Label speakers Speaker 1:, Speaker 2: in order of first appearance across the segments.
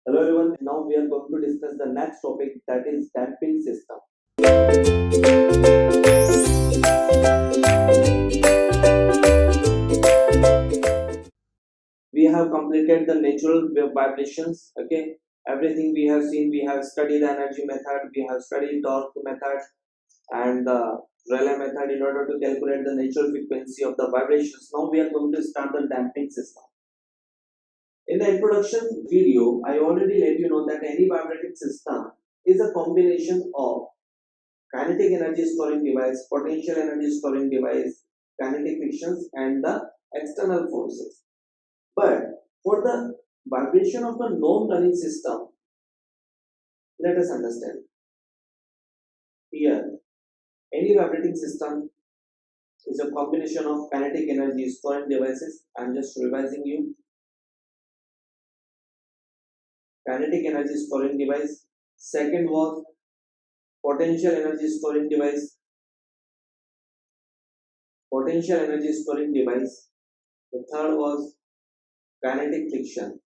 Speaker 1: Hello everyone, now we are going to discuss the next topic, that is damping system. We have completed the natural vibrations. Okay, everything we have seen, we have studied the energy method, we have studied torque method and the Rayleigh method in order to calculate the natural frequency of the vibrations. Now we are going to start the damping system. In the introduction video, I already let you know that any vibrating system is a combination of kinetic energy storing device, potential energy storing device, kinetic frictions, and the external forces. But for the vibration of the non-running system, let us understand. Here, any vibrating system is a combination of kinetic energy storing devices. I am just revising you. Kinetic energy storing device. Second was potential energy storing device. Potential energy storing device. The third was kinetic friction.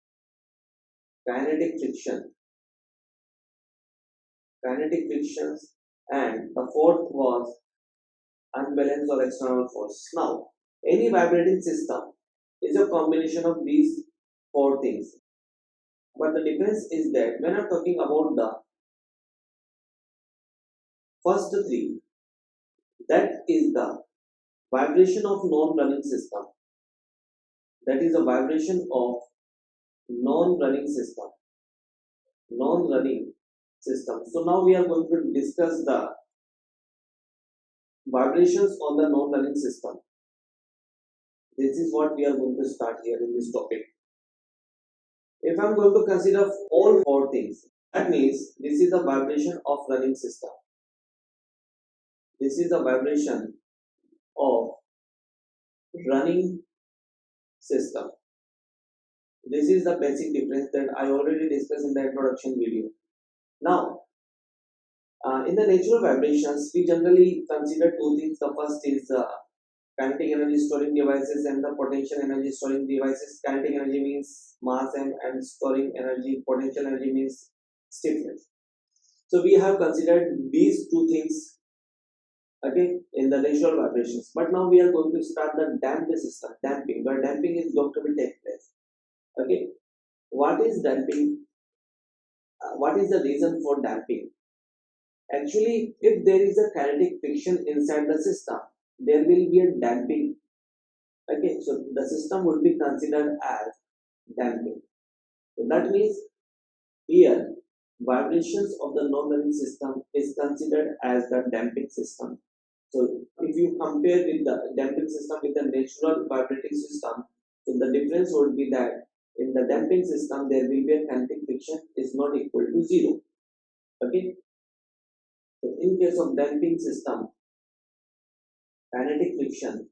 Speaker 1: Kinetic friction. Kinetic frictions, and the fourth was unbalanced or external force. Now, any vibrating system is a combination of these four things. But the difference is that when I'm talking about the first three, that is the vibration of non-running system. That is a vibration of non-running system. Non-running system. So now we are going to discuss the vibrations on the non-running system. This is what we are going to start here in this topic. If I'm going to consider all four things, that means this is the vibration of running system. This is the vibration of running system. This is the basic difference that I already discussed in the introduction video. Now, in the natural vibrations, we generally consider two things. The first is kinetic energy storing devices and the potential energy storing devices. Kinetic energy means mass and storing energy. Potential energy means stiffness. So we have considered these two things, okay, in the natural vibrations. But now we are going to start the damping system, damping, where damping is going to be take place. Okay, what is damping? What is the reason for damping? Actually, if there is a kinetic friction inside the system, there will be a damping. Okay, so the system would be considered as damping. So that means here vibrations of the non-running system is considered as the damping system. So if you compare with the damping system with the natural vibrating system, so the difference would be that in the damping system there will be a kinetic friction is not equal to zero. Okay. So in case of damping system, kinetic friction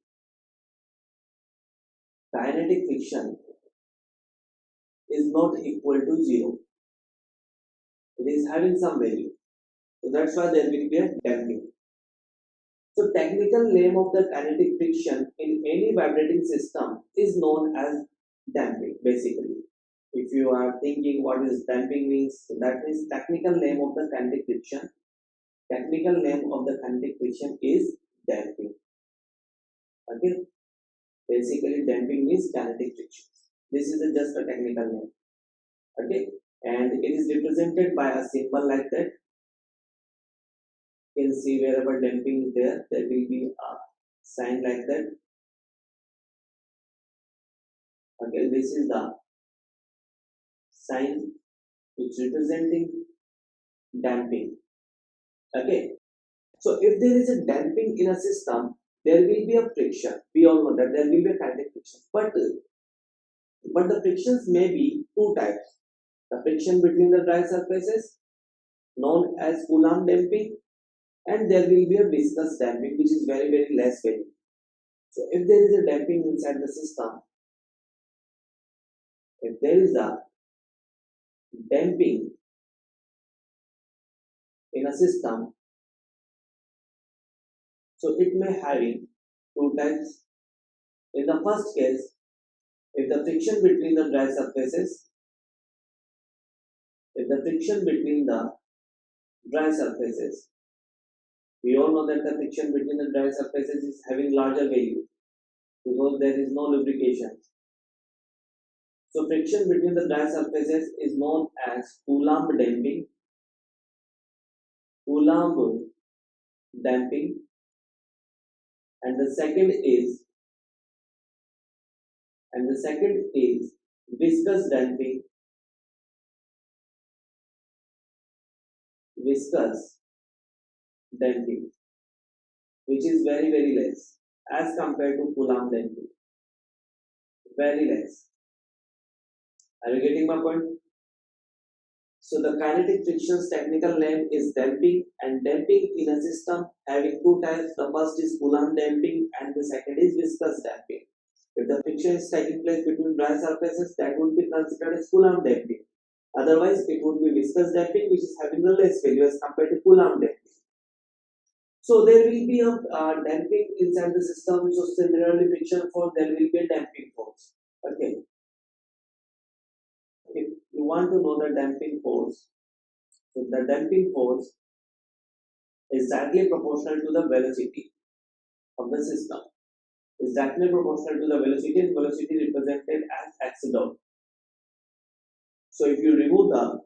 Speaker 1: is not equal to zero. It is having some value. So that's why there will be a damping. So technical name of the kinetic friction in any vibrating system is known as damping basically. If you are thinking what is damping means, so that means technical name of the kinetic friction. Technical name of the kinetic friction is damping. Okay. Basically damping means kinetic friction. This is just a technical name. Okay. And it is represented by a symbol like that. You can see wherever damping is there, there will be a sign like that. Okay, this is the sign which representing damping. Okay, so if there is a damping in a system, there will be a friction. We all know that there will be a kinetic friction, but the frictions may be two types: the friction between the dry surfaces, known as Coulomb damping, and there will be a viscous damping, which is very less value. So if there is a damping inside the system, if there is a damping in a system, so it may having two types. In the first case, if the friction between the dry surfaces the friction between the dry surfaces. We all know that the friction between the dry surfaces is having larger value because there is no lubrication. So friction between the dry surfaces is known as Coulomb damping. Coulomb damping, and the second is viscous damping. Viscous damping, which is very less as compared to Coulomb damping. Very less. Are you getting my point? So the kinetic friction's technical name is damping, and damping in a system having two types. The first is Coulomb damping and the second is viscous damping. If the friction is taking place between dry surfaces, that would be considered as Coulomb damping. Otherwise, it would be viscous damping, which is having a less value as compared to Coulomb damping. So there will be a damping inside the system. So similarly, friction force, there will be a damping force. Okay. If you want to know the damping force, so the damping force is directly proportional to the velocity of the system. Is directly proportional to the velocity, and velocity represented as x dot. So if you remove the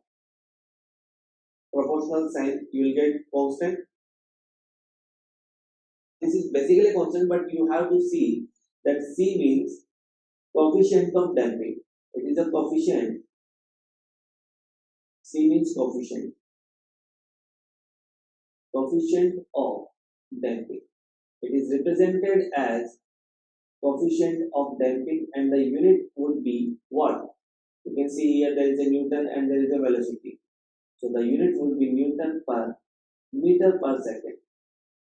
Speaker 1: proportional sign, you will get constant. This is basically constant, but you have to see that C means coefficient of damping. It is a coefficient. C means coefficient. Coefficient of damping. It is represented as coefficient of damping, and the unit would be what? You can see here there is a Newton and there is a velocity. So the unit would be Newton per meter per second.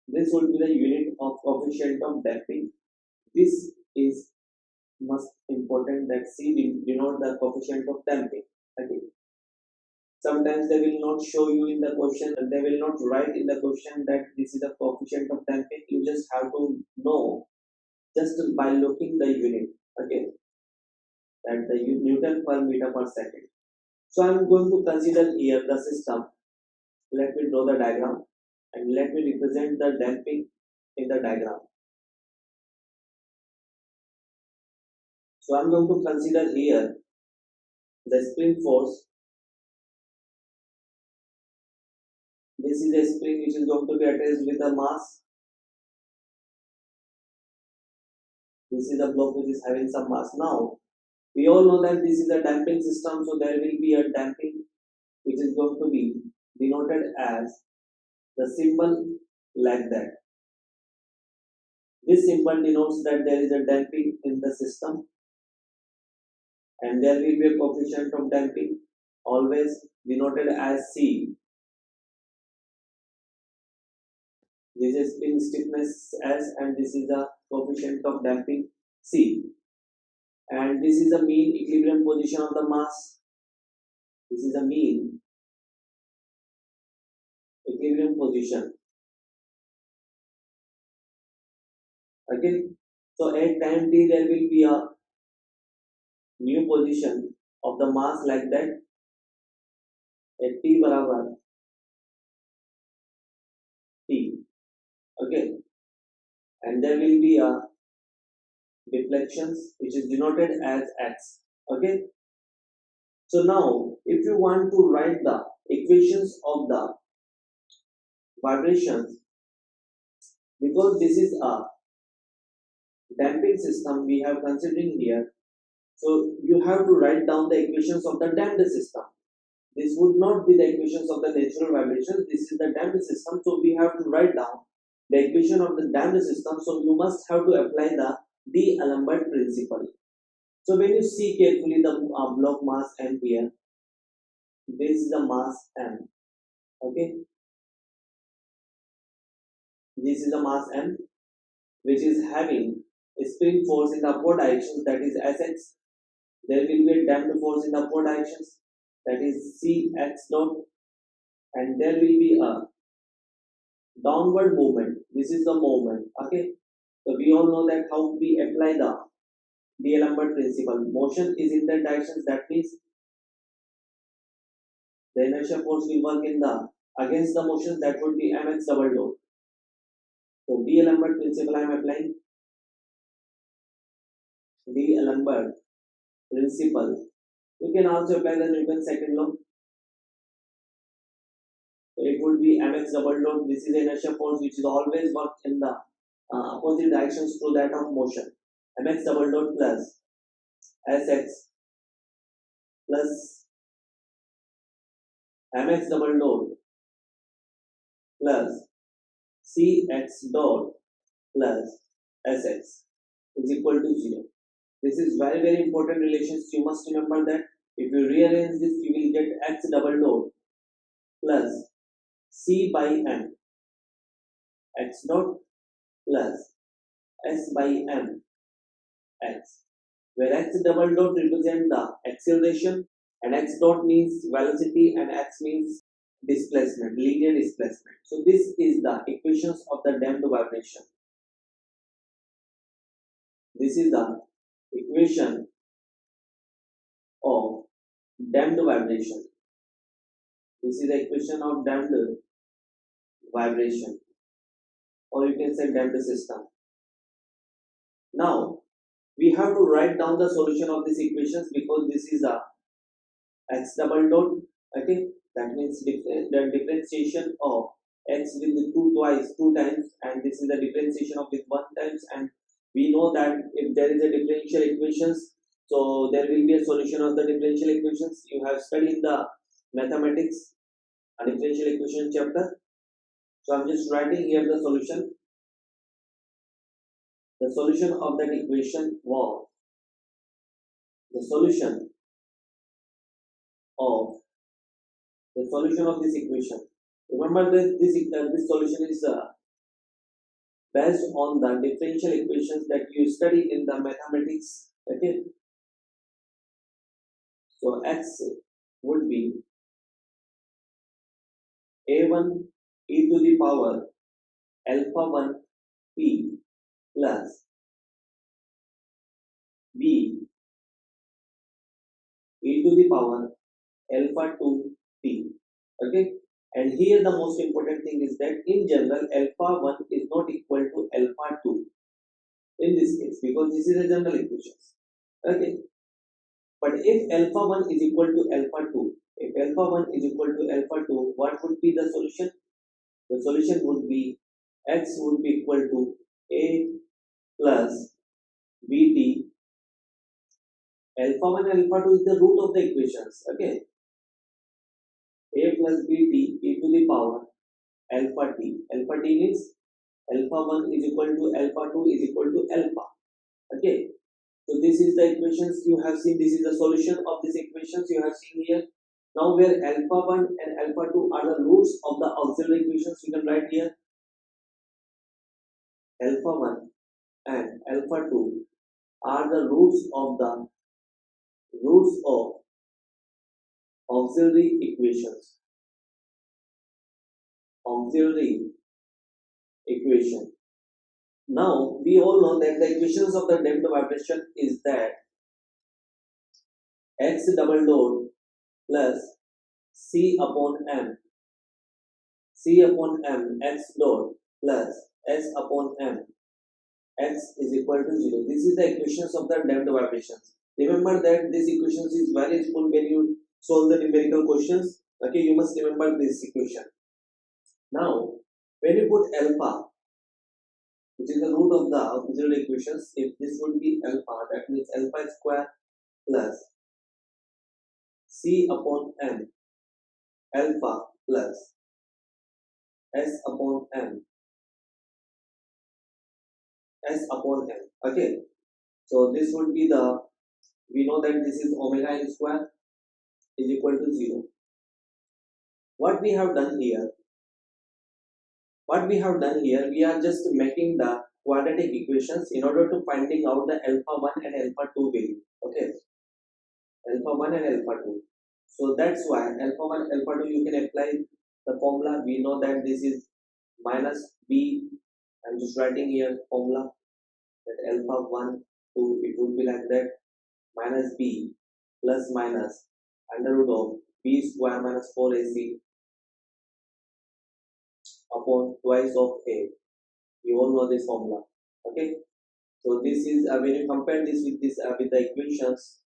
Speaker 1: This would be the unit of coefficient of damping. This is most important, that C will denote the coefficient of damping. Okay. Sometimes they will not show you in the question, and they will not write in the question that this is the coefficient of damping. You just have to know just by looking the unit. Okay, that the Newton per meter per second. So I am going to consider here the system. Let me draw the diagram and let me represent the damping in the diagram. So I am going to consider here the spring force. This is a spring which is going to be attached with a mass. This is a block which is having some mass. Now, we all know that this is a damping system, so there will be a damping which is going to be denoted as the symbol like that. This symbol denotes that there is a damping in the system, and there will be a coefficient of damping, always denoted as C. This is spring stiffness S, and this is the coefficient of damping C. And this is the mean equilibrium position of the mass. This is the mean equilibrium position. Okay. So at time t there will be a new position of the mass like that. At t barabar t. Okay. And there will be a deflections which is denoted as x. Okay. So now if you want to write the equations of the vibrations, because this is a damping system we have considering here, so you have to write down the equations of the damped system. This would not be the equations of the natural vibrations. This is the damped system, so we have to write down the equation of the damped system. So you must have to apply the D'Alembert principle. So when you see carefully the block mass M here, this is the mass M. Okay, this is the mass M, which is having a spring force in the upward direction, that is Sx. There will be a damped force in the upward directions, that is Cx dot, and there will be a downward movement. This is the movement. Okay, so we all know that how we apply the D'Alembert principle. Motion is in the directions, that means The inertia force will work in the against the motion, that would be mx double dot. So D'Alembert principle I am applying. D'Alembert principle. You can also apply the Newton's second law. So it would be mx double dot. This is the inertia force which is always work in the opposite directions to that of motion. Mx double dot plus Sx plus mx double dot plus Cx dot plus Sx is equal to 0. This is very important relations. You must remember that if you rearrange this, you will get x double dot plus c by m, x dot plus s by m x, where x double dot represent the acceleration and x dot means velocity and x means displacement, linear displacement. So this is the equations of the damped vibration. This is the equation of damped vibration. This is the equation of damped vibration, or you can say damped system. Now we have to write down the solution of these equations because this is a x double dot. Okay, that means the differentiation of x with the two times, and this is the differentiation of with one times. And we know that if there is a differential equations, so there will be a solution of the differential equations. You have studied the mathematics, a differential equation chapter. So I'm just writing here the solution. The solution of that equation was the solution of this equation. Remember that this solution is based on the differential equations that you study in the mathematics. Okay, so x would be a1 e to the power alpha 1 p plus b e to the power alpha 2 p. Okay, and here the most important thing is that in general alpha 1 is not equal to alpha 2 in this case because this is a general equation. Okay, but if alpha 1 is equal to alpha 2, if alpha 1 is equal to alpha 2, what would be the solution? The solution would be x would be equal to a plus bt. Alpha 1 and alpha 2 is the root of the equations. Okay, a plus bt e to the power alpha t. Alpha t means alpha 1 is equal to alpha 2 is equal to alpha. Okay, so this is the equations you have seen. This is the solution of these equations you have seen here. Now where alpha 1 and alpha 2 are the roots of the auxiliary equations, you can write here alpha 1 and alpha 2 are the roots of auxiliary equations. Auxiliary equation. Now we all know that the equations of the damped vibration is that x double dot plus c upon m x dot plus s upon m x is equal to 0. This is the equations of the damped vibrations. Remember that this equations is very useful when you solve the numerical questions. Okay, you must remember this equation. Now when you put alpha, which is the root of the auxiliary equations, if this would be alpha, that means alpha square plus c upon m alpha plus s upon m Okay, so this would be the, we know that this is omega n square is equal to 0. What we have done here, we are just making the quadratic equations in order to finding out the alpha 1 and alpha 2 value. Okay, alpha 1 and alpha 2. So that's why alpha 1 alpha 2 you can apply the formula. We know that this is minus b. I'm just writing here formula that alpha 1 2 it would be like that, minus b plus minus under root of B square minus 4AC upon twice of A. You all know this formula. Okay. So this is when you compare this with the equations,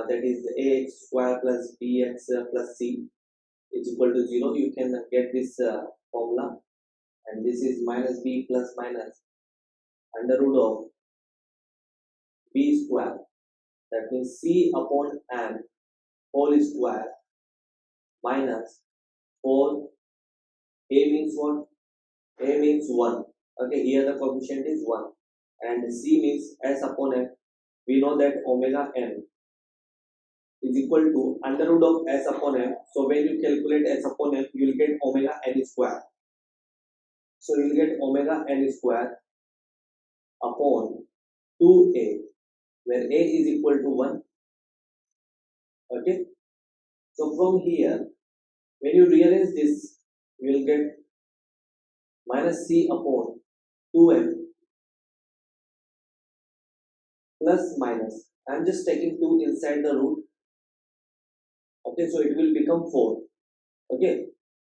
Speaker 1: that is ax square plus bx plus c is equal to 0. You can get this formula, and this is minus b plus minus under root of b square. That means c upon n whole square minus 4. A means what? A means 1. Okay, here the coefficient is 1. And C means S upon F. We know that omega n is equal to under root of S upon F. So when you calculate S upon F, you will get omega n square. So you will get omega n square upon 2A, where A is equal to 1. Okay. So from here, when you rearrange this, you will get minus C upon 2M plus minus. I am just taking 2 inside the root. Okay, so it will become 4. Okay,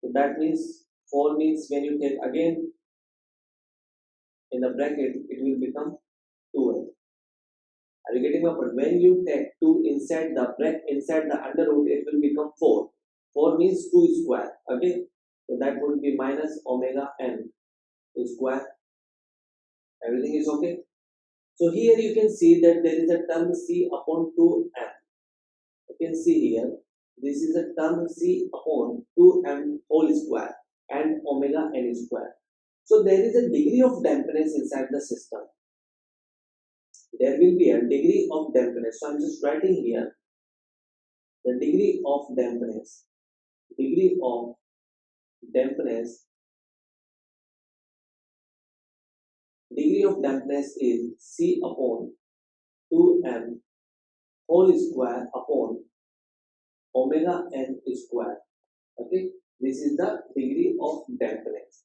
Speaker 1: so that means 4 means when you take again in the bracket, it will become 2. Are you getting my point? When you take 2 inside the bracket, inside the under root, it will become 4. 4 means 2 square. Okay, so that would be minus omega n square. Everything is okay. So here you can see that there is a term c upon 2m. You can see here, this is a term c upon 2m whole square and omega n square. So there is a degree of dampness inside the system. There will be a degree of dampness. So I'm just writing here the degree of dampness. Degree of dampness. Degree of dampness is c upon 2m whole square upon omega n square. Okay, this is the degree of dampness.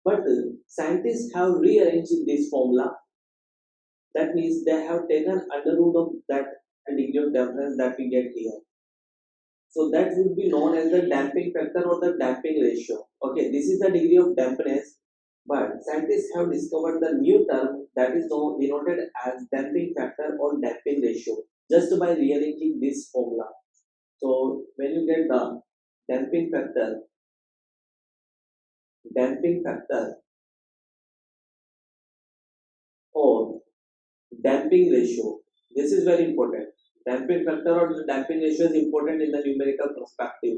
Speaker 1: But scientists have rearranged this formula. That means they have taken under root of that degree of dampness that we get here. So that would be known as the damping factor or the damping ratio. Okay, this is the degree of dampness, but scientists have discovered the new term that is denoted as damping factor or damping ratio just by rearranging this formula. So when you get the damping factor or damping ratio, this is very important. Damping factor or the damping ratio is important in the numerical perspective.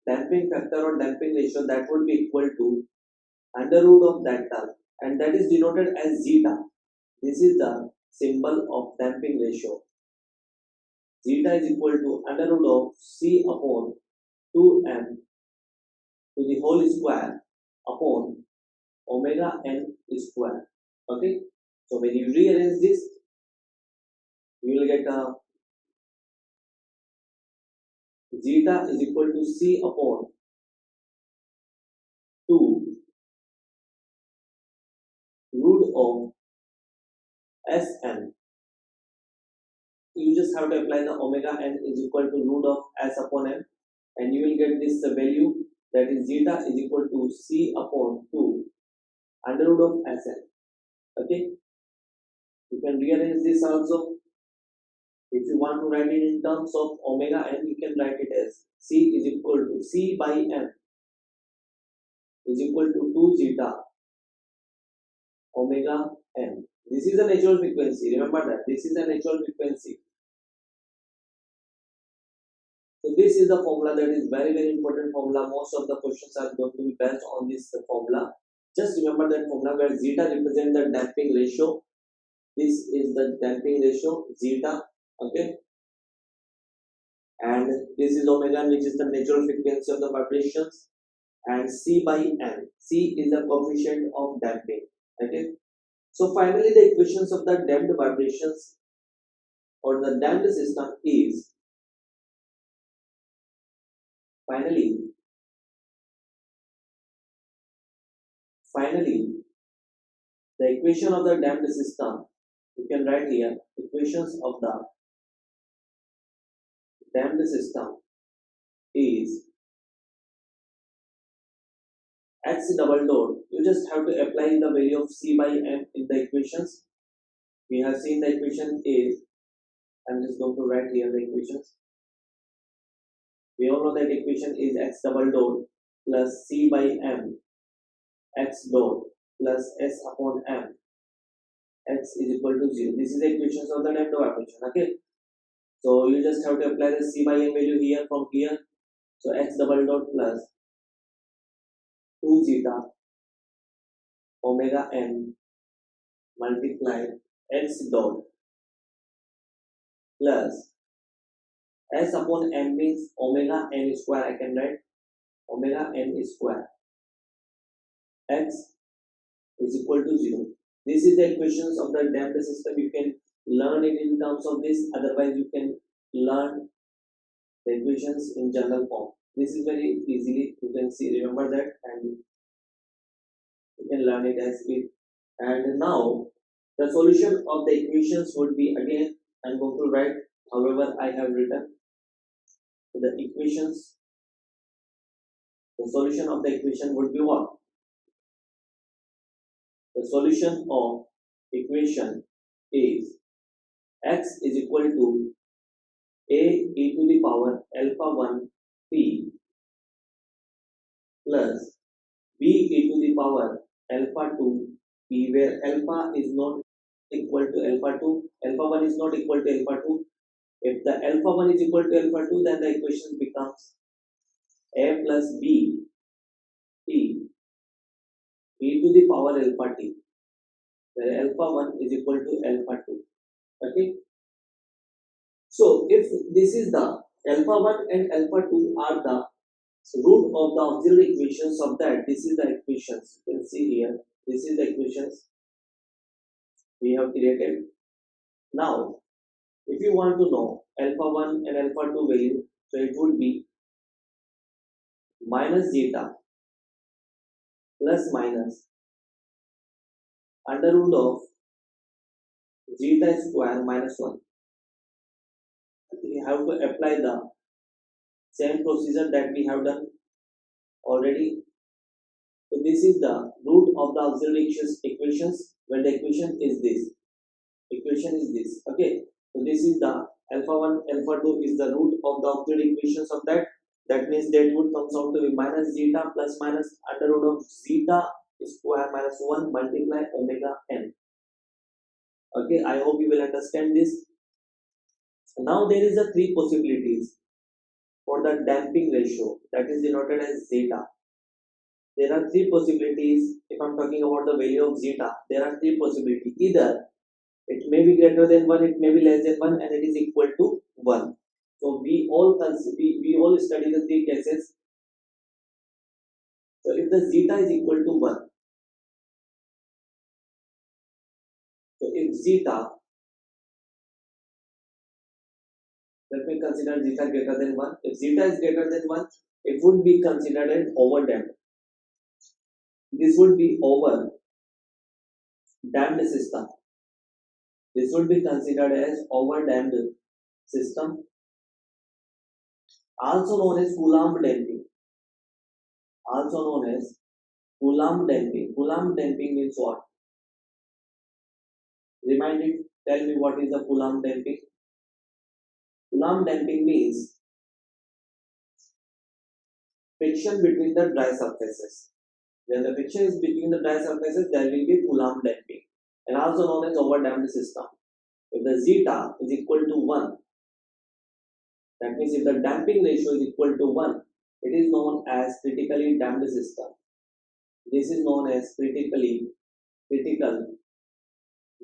Speaker 1: Damping factor or damping ratio, that would be equal to under root of that term, and that is denoted as zeta. This is the symbol of damping ratio. Zeta is equal to under root of c upon 2m to the whole square upon omega n square. Okay, so when you rearrange this, you will get a zeta is equal to c upon 2 root of Sn. You just have to apply the omega n is equal to root of S upon m, and you will get this value, that is zeta is equal to c upon 2 under root of Sn. Okay, you can rearrange this also. If you want to write it in terms of omega n, you can write it as c is equal to c by m is equal to 2 zeta omega n. This is a natural frequency. Remember that this is a natural frequency. So this is the formula that is very important formula. Most of the questions are going to be based on this formula. Just remember that formula where zeta represents the damping ratio. This is the damping ratio, zeta. Okay, and this is omega, which is the natural frequency of the vibrations, and c by n. C is the coefficient of damping. Okay, so finally the equations of the damped vibrations or the damped system is finally the equation of the damped system You can write here equations of the damped system is x double dot. You just have to apply the value of c by m in the equations. We have seen the equation is, I'm just going to write here the equations. We all know that equation is x double dot plus c by m x dot plus s upon m x is equal to 0. This is the equations of the damped equation. Okay. So you just have to apply the c by m value here from here. So x double dot plus 2 zeta omega n multiplied x dot plus s upon m means omega n square. I can write omega n square x is equal to 0. This is the equations of the damped system. You can learn it in terms of this. Otherwise, you can learn the equations in general form. This is very easily. You can see, remember that, and you can learn it as it. And now, the solution of the equations would be, again, I'm going to write however I have written the equations. The solution of the equation would be what? The solution of equation is x is equal to a e to the power alpha 1 t plus b e to the power alpha 2 p, where alpha is not equal to alpha 2, alpha 1 is not equal to alpha 2. If the alpha 1 is equal to alpha 2, then the equation becomes a plus b t e to the power alpha t, where alpha 1 is equal to alpha 2. Okay. So if this is the alpha 1 and alpha 2 are the root of the auxiliary equations of that, this is the equations. You can see here, this is the equations we have created. Now, if you want to know alpha 1 and alpha 2 value, so it would be minus zeta plus minus under root of zeta square minus 1. We have to apply the same procedure that we have done already. So this is the root of the auxiliary equations, where the equation is this. Equation is this. Okay. So this is the alpha 1, alpha 2 is the root of the auxiliary equations of that. That means that would comes out to be minus zeta plus minus under root of zeta square minus 1 multiply omega n. Okay, I hope you will understand this. Now there is a three possibilities for the damping ratio, that is denoted as zeta. There are three possibilities. If I'm talking about the value of zeta, there are three possibilities. Either it may be greater than 1, it may be less than 1, and it is equal to 1. So we all study the three cases. So if the zeta is equal to 1, so if zeta, let me consider zeta greater than 1. If zeta is greater than 1, it would be considered an overdamped. This would be over damped system. This would be considered as over damped system, also known as Coulomb damping. Also known as Coulomb damping. Coulomb damping means what? Remind it. Tell me what is the Coulomb damping. Coulomb damping means friction between the dry surfaces. When the friction is between the dry surfaces, there will be Coulomb damping, and also known as overdamped system. If the zeta is equal to 1, that means if the damping ratio is equal to 1, it is known as critically damped system. This is known as critical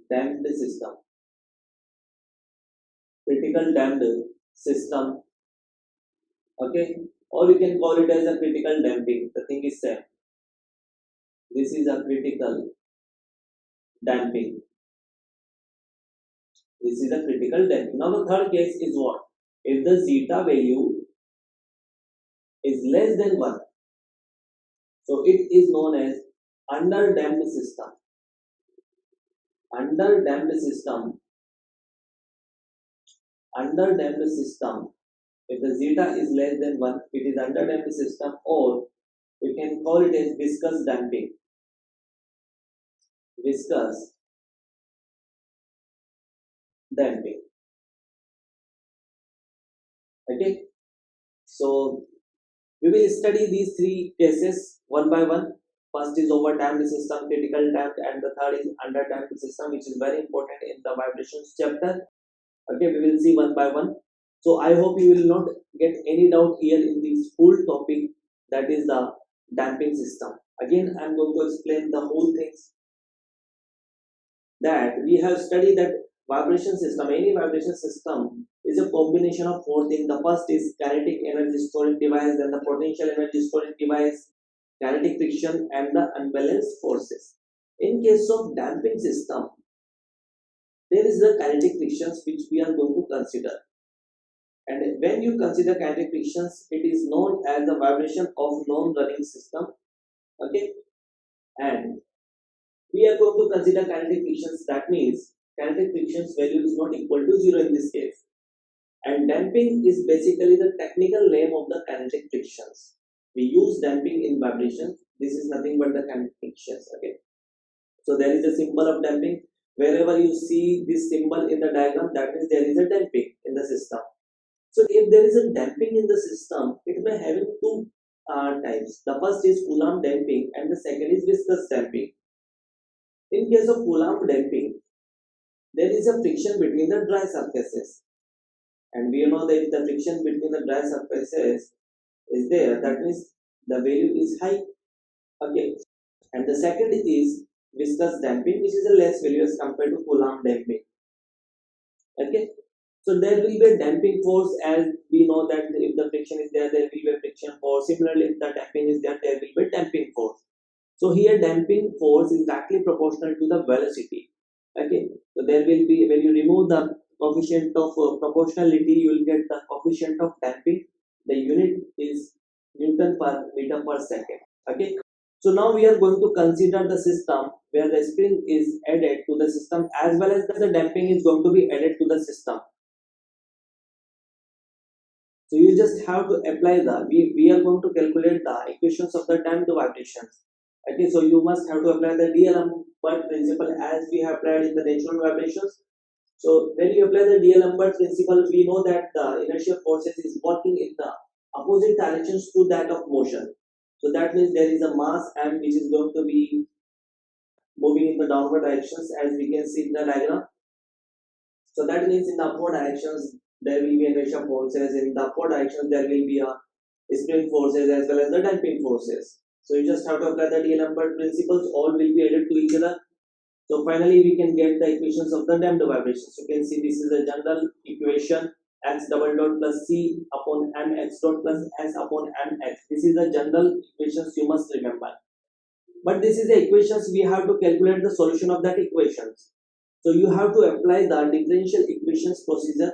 Speaker 1: damped system. Critical damped system. Okay, or you can call it as a critical damping. The thing is same. This is a critical damping. This is a critical damping. Now the third case is what? If the zeta value is less than 1, so it is known as under damped system. under damped system, under damped system, if the zeta is less than 1, it is under damped system, or we can call it as viscous damping. Viscous damping. Okay. So we will study these three cases one by one. First is over damped system, critical damped, and the third is under damped system, which is very important in the vibrations chapter. Okay, we will see one by one. So I hope you will not get any doubt here in this full topic, that is the damping system. Again, I am going to explain the whole things that we have studied that vibration system, any vibration system is a combination of four things. The first is kinetic energy storage device, then the potential energy storage device, kinetic friction, and the unbalanced forces. In case of damping system, there is the kinetic frictions which we are going to consider. And when you consider kinetic frictions, it is known as the vibration of non-running system. Okay, and we are going to consider kinetic frictions. That means kinetic frictions value is not equal to 0 in this case. And damping is basically the technical name of the kinetic frictions. We use damping in vibration. This is nothing but the kinetic frictions. Okay. So there is a symbol of damping. Wherever you see this symbol in the diagram, that means there is a damping in the system. So if there is a damping in the system, it may have two types. The first is Coulomb damping and the second is viscous damping. In case of Coulomb damping, there is a friction between the dry surfaces. And we know that if the friction between the dry surfaces is there, that means the value is high. Okay. And the second is viscous damping, which is a less value as compared to Coulomb damping. Okay. So there will be a damping force, as we know that if the friction is there, there will be a friction force. Similarly, if the damping is there, there will be a damping force. So here damping force is directly proportional to the velocity. Okay. So there will be, when you remove the coefficient of proportionality, you will get the coefficient of damping. The unit is Newton per meter per second. Okay. So now we are going to consider the system where the spring is added to the system as well as the damping is going to be added to the system. So you just have to apply we are going to calculate the equations of the damped vibrations. Okay, so you must have to apply the D'Alembert principle as we have applied in the natural vibrations. So when you apply the D'Alembert principle, we know that the inertial forces is working in the opposite directions to that of motion. So that means there is a mass m which is going to be moving in the downward directions, as we can see in the diagram. So that means in the upward directions there will be inertial forces, in the upward directions there will be a spring forces as well as the damping forces. So you just have to apply the D'Alembert principles, all will be added to each other. So finally we can get the equations of the damped vibrations. You can see this is a general equation, x double dot plus c upon mx dot plus s upon mx. This is the general equations you must remember. But this is the equations, we have to calculate the solution of that equations. So you have to apply the differential equations procedure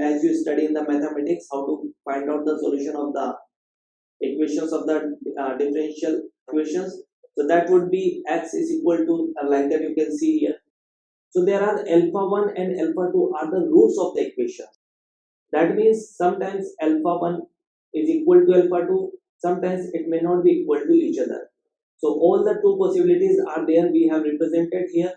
Speaker 1: as you study in the mathematics, how to find out the solution of the equations of the differential equations. So that would be x is equal to like that you can see here. So there are alpha 1 and alpha 2 are the roots of the equation. That means sometimes alpha 1 is equal to alpha 2, sometimes it may not be equal to each other. So all the two possibilities are there, we have represented here.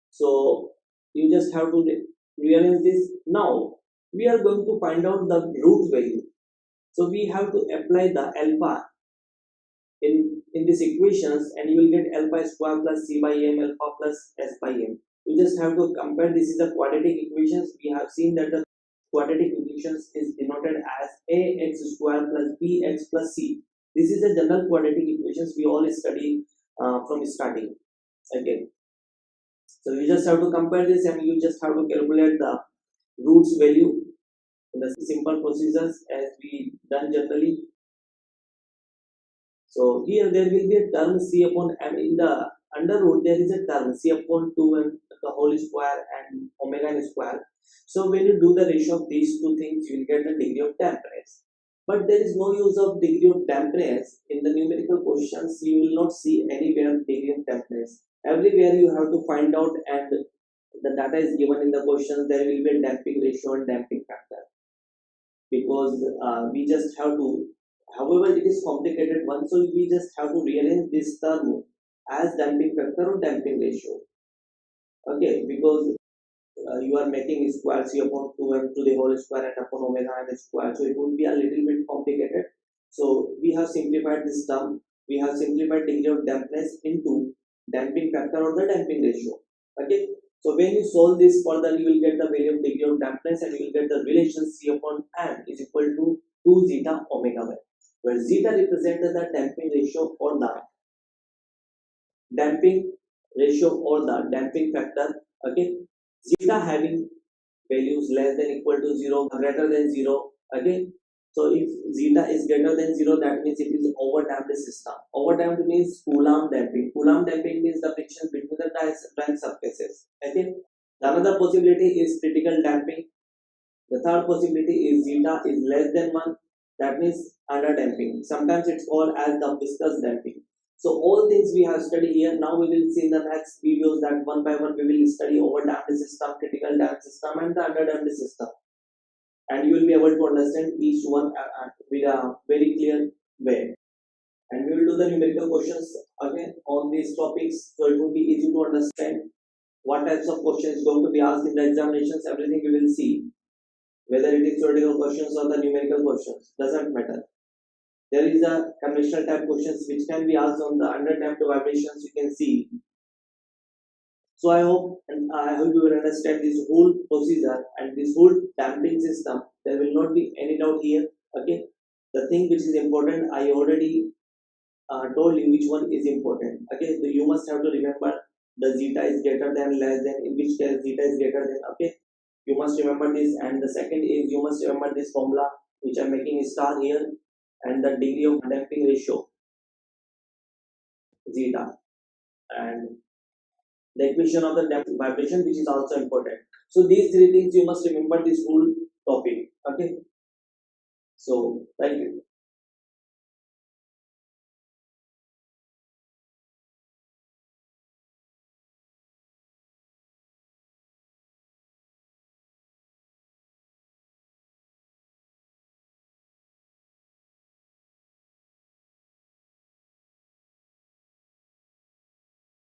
Speaker 1: So you just have to realize this. Now we are going to find out the root value. So we have to apply the alpha in these equations, and you will get alpha square plus c by m alpha plus s by m. You just have to compare. This is the quadratic equations. We have seen that the quadratic equations is denoted as ax square plus bx plus c. This is the general quadratic equations we all study from starting. Okay. So you just have to compare this and you just have to calculate the roots value in the simple procedures as we done generally. So here there will be a term c upon m. In the under root there is a term c upon 2 and the whole square and omega n square. So when you do the ratio of these two things, you will get the degree of dampness. But there is no use of degree of dampness in the numerical questions. You will not see anywhere degree of dampness. Everywhere you have to find out, and the data is given in the question. There will be a damping ratio and damping factor, because we just have to, however it is complicated one, so we just have to rearrange this term as damping factor or damping ratio. Okay, because you are making square c upon 2m to the whole square and upon omega n square, so it would be a little bit complicated. So we have simplified this term. We have simplified degree of dampness into damping factor or the damping ratio. Okay, so when you solve this further, you will get the value of degree of dampness, and you will get the relation c upon n is equal to 2 zeta omega y, where zeta represents the damping ratio or the damping damping factor. Okay, zeta having values less than equal to 0, greater than 0. Okay, so if zeta is greater than 0, that means it is overdamped system. Overdamped means Coulomb damping. Coulomb damping means the friction between the blank surfaces. Okay, the another possibility is critical damping. The third possibility is zeta is less than 1, that means under damping. Sometimes it's called as the viscous damping. So all things we have studied here. Now we will see in the next videos that one by one we will study over damped system, critical damped system, and the under damped system, and you will be able to understand each one with a very clear way. And we will do the numerical questions again on these topics, so it will be easy to understand what types of questions going to be asked in the examinations. Everything we will see, whether it is theoretical questions or the numerical questions, doesn't matter. There is a conventional type questions which can be asked on the under damped vibrations, you can see. So I hope you will understand this whole procedure and this whole damping system. There will not be any doubt here. Okay, the thing which is important, I already told you which one is important. Okay, so you must have to remember the zeta is greater than, less than, in which case zeta is greater than. Okay, you must remember this, and the second is you must remember this formula which I'm making a star here, and the degree of damping ratio zeta, and the equation of the damping vibration, which is also important. So these three things you must remember this whole topic. Okay, so thank you.